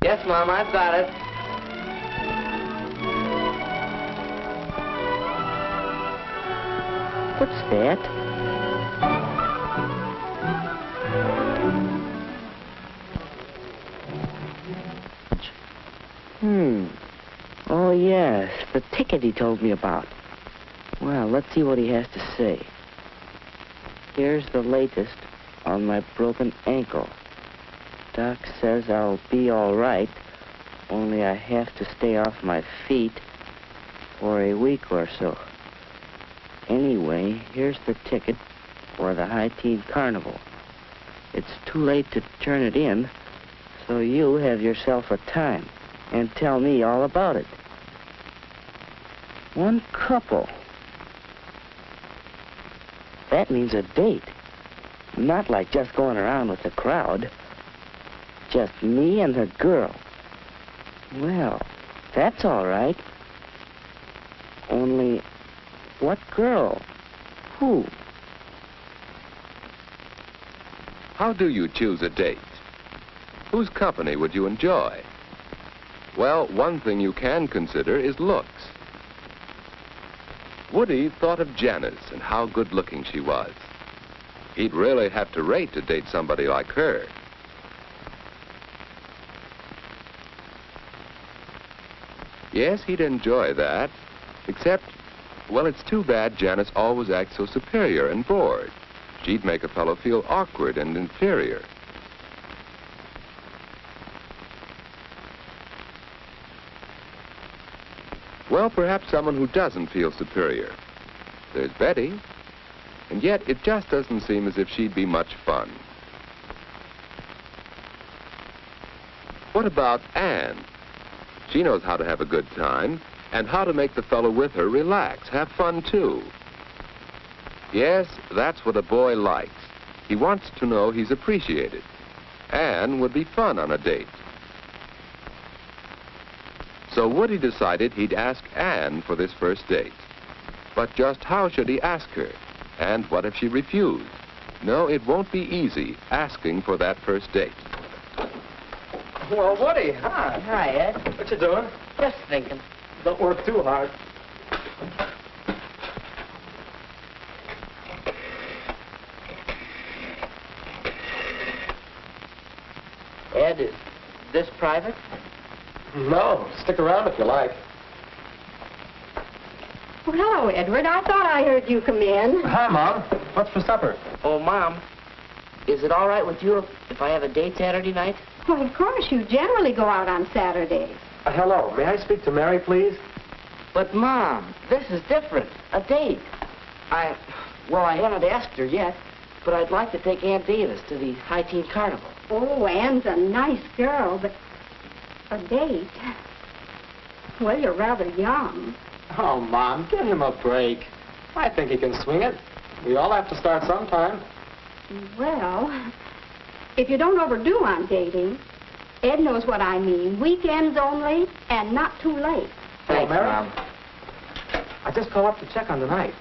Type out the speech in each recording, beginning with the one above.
Yes, Mom, I've got it. What's that? Oh, yes, the ticket he told me about. Well, let's see what he has to say. Here's the latest on my broken ankle. Doc says I'll be all right, only I have to stay off my feet for a week or so. Anyway, here's the ticket for the High Teen Carnival. It's too late to turn it in, so you have yourself a time and tell me all about it. One couple. That means a date. Not like just going around with the crowd. Just me and the girl. Well, that's all right. Only, what girl? Who? How do you choose a date? Whose company would you enjoy? Well, one thing you can consider is looks. Woody thought of Janice and how good-looking she was. He'd really have to rate to date somebody like her. Yes, he'd enjoy that, except, well, it's too bad Janice always acts so superior and bored. She'd make a fellow feel awkward and inferior. Well, perhaps someone who doesn't feel superior. There's Betty, and yet it just doesn't seem as if she'd be much fun. What about Anne? She knows how to have a good time and how to make the fellow with her relax, have fun too. Yes, that's what a boy likes. He wants to know he's appreciated. Anne would be fun on a date. So Woody decided he'd ask Anne for this first date. But just how should he ask her? And what if she refused? No, it won't be easy asking for that first date. Well, Woody, hi. Hi, Ed. What you doing? Just thinking. Don't work too hard. Ed, is this private? No, stick around if you like. Well, hello, Edward. I thought I heard you come in. Hi, Mom. What's for supper? Oh, Mom, is it all right with you if I have a date Saturday night? Well, of course, you generally go out on Saturdays. Hello. May I speak to Mary, please? But, Mom, this is different. A date. Well, I haven't asked her yet, but I'd like to take Aunt Davis to the High Teen Carnival. Oh, Anne's a nice girl, but a date? Well, you're rather young. Oh, Mom, give him a break. I think he can swing it. We all have to start sometime. Well, if you don't overdo on dating, Ed knows what I mean. Weekends only and not too late. Thanks, Mary? Mom. I just called up to check on tonight.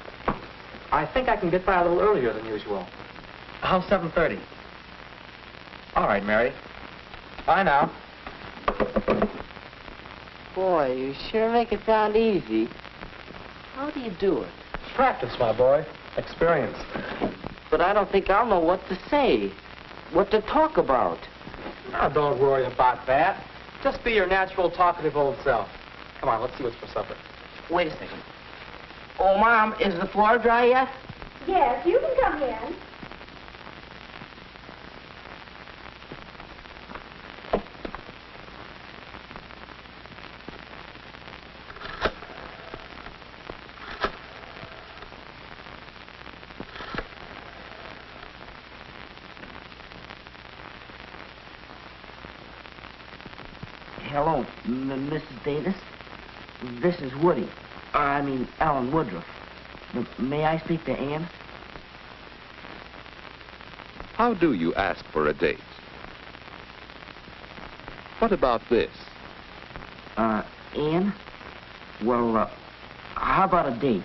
I think I can get by a little earlier than usual. How's 7:30? All right, Mary. Bye now. Boy, you sure make it sound easy. How do you do it? Practice, my boy. Experience. But I don't think I'll know what to say, what to talk about. Now, don't worry about that. Just be your natural, talkative old self. Come on, let's see what's for supper. Wait a second. Oh, Mom, is the floor dry yet? Yes, you can come in. Hello, Mrs. Davis. This is Woody. Alan Woodruff. May I speak to Anne? How do you ask for a date? What about this? Anne? Well, how about a date?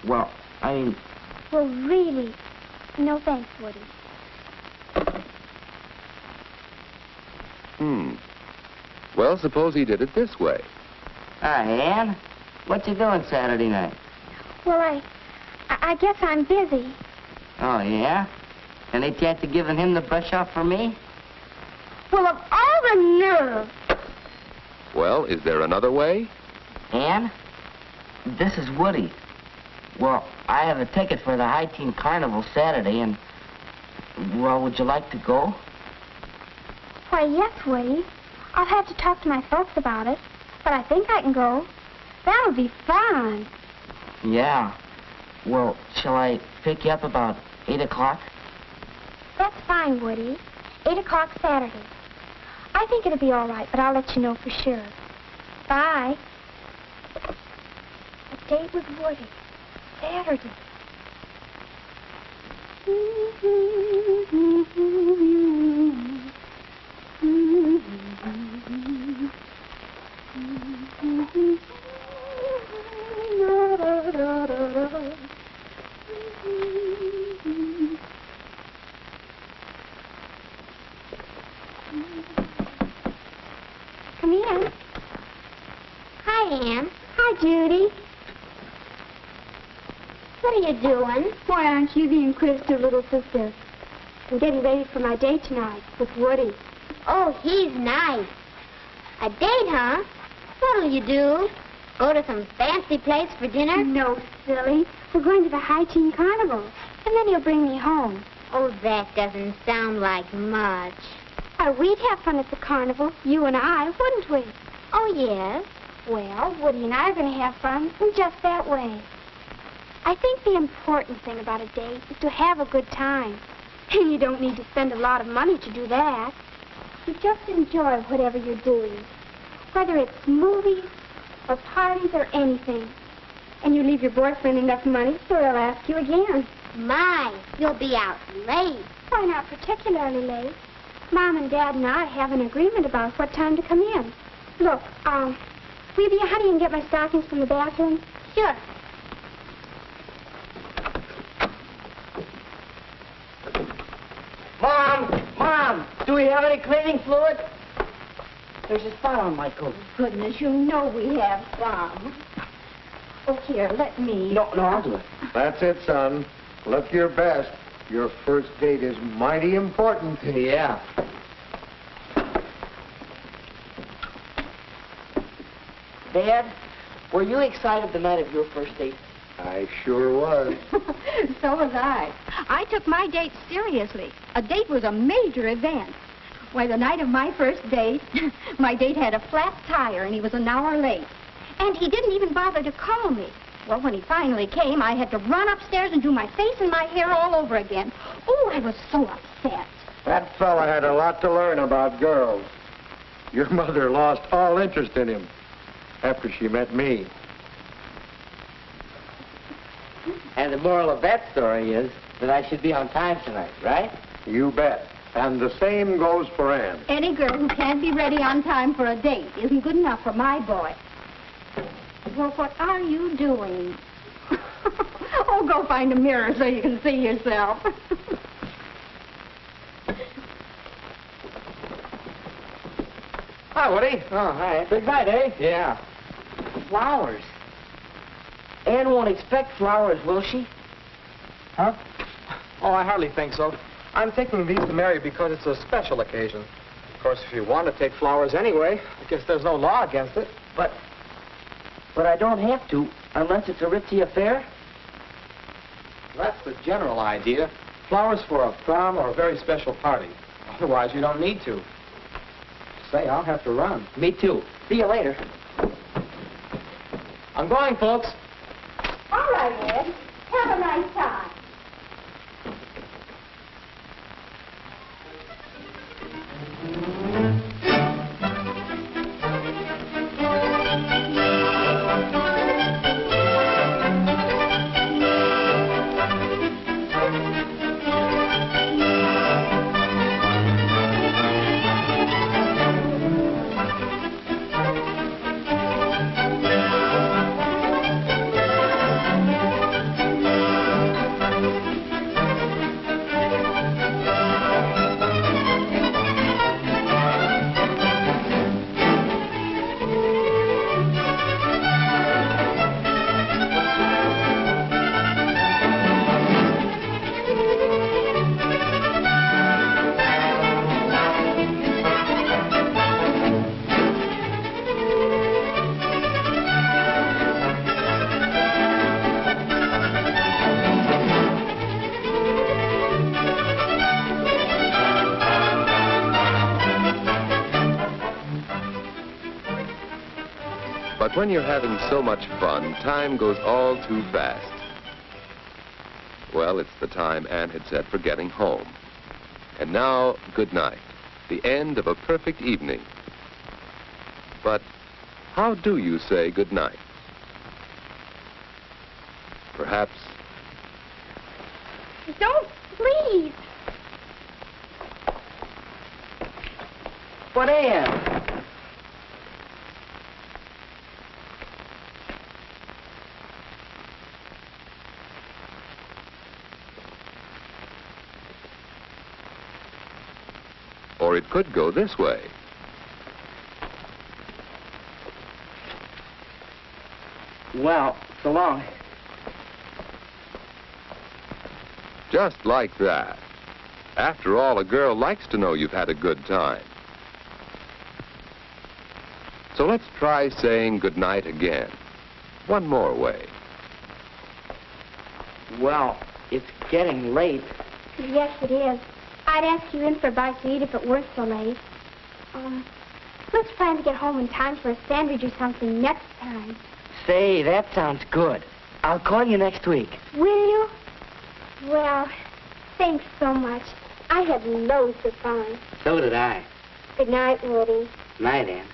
Well, Well, really, no thanks, Woody. Well, suppose he did it this way. Hi, Ann. What you doing Saturday night? Well, I guess I'm busy. Oh, yeah? Any chance of giving him the brush off for me? Well, of all the nerve. Well, is there another way? Ann, this is Woody. Well, I have a ticket for the High Teen Carnival Saturday, and, well, would you like to go? Why, yes, Woody. I'll have to talk to my folks about it, but I think I can go. That'll be fun. Yeah. Well, shall I pick you up about 8 o'clock? That's fine, Woody. 8 o'clock Saturday. I think it'll be all right, but I'll let you know for sure. Bye. A date with Woody. Saturday. Come in. Hi, Ann. Hi, Judy. What are you doing? Why aren't you the inquisitive little sister? I'm getting ready for my date tonight with Woody. Oh, he's nice. A date, huh? What'll you do? Go to some fancy place for dinner? No, silly. We're going to the High Teen Carnival, and then he'll bring me home. Oh, that doesn't sound like much. Why, we'd have fun at the carnival, you and I, wouldn't we? Oh, yes. Well, Woody and I are going to have fun in just that way. I think the important thing about a date is to have a good time. And you don't need to spend a lot of money to do that. You just enjoy whatever you're doing, whether it's movies or parties or anything. And you leave your boyfriend enough money so he'll ask you again. My, you'll be out late. Why, not particularly late. Mom and Dad and I have an agreement about what time to come in. Look, will you be a honey and get my stockings from the bathroom? Sure. Mom, do we have any cleaning fluid? There's a spot on my coat. Goodness, you know we have some. Oh, here, let me. No, I'll do it. That's it, son. Look your best. Your first date is mighty important. Yeah. Dad, were you excited the night of your first date? I sure was. So was I. I took my date seriously. A date was a major event. Why, the night of my first date, my date had a flat tire and he was an hour late. And he didn't even bother to call me. Well, when he finally came, I had to run upstairs and do my face and my hair all over again. Oh, I was so upset. That fella had a lot to learn about girls. Your mother lost all interest in him after she met me. And the moral of that story is that I should be on time tonight, right? You bet. And the same goes for Ann. Any girl who can't be ready on time for a date isn't good enough for my boy. Well, what are you doing? Oh, go find a mirror so you can see yourself. Hi, Woody. Oh, hi. Big night, eh? Yeah. Flowers. Ann won't expect flowers, will she? Huh? Oh, I hardly think so. I'm taking these to Mary because it's a special occasion. Of course, if you want to take flowers anyway, I guess there's no law against it. But I don't have to, unless it's a ritzy affair. That's the general idea. Flowers for a prom or a very special party. Otherwise, you don't need to. Say, I'll have to run. Me too. See you later. I'm going, folks. All right, Ed. Have a nice time. But when you're having so much fun, time goes all too fast. Well, it's the time Anne had set for getting home. And now, good night. The end of a perfect evening. But how do you say good night? Perhaps... Don't, please. What, Anne? Or it could go this way. Well, so long. Just like that. After all, a girl likes to know you've had a good time. So let's try saying goodnight again. One more way. Well, it's getting late. Yes, it is. I'd ask you in for a bite to eat if it weren't so late. Let's plan to get home in time for a sandwich or something next time. Say, that sounds good. I'll call you next week. Will you? Well, thanks so much. I had loads of fun. So did I. Good night, Woody. Night, Anne.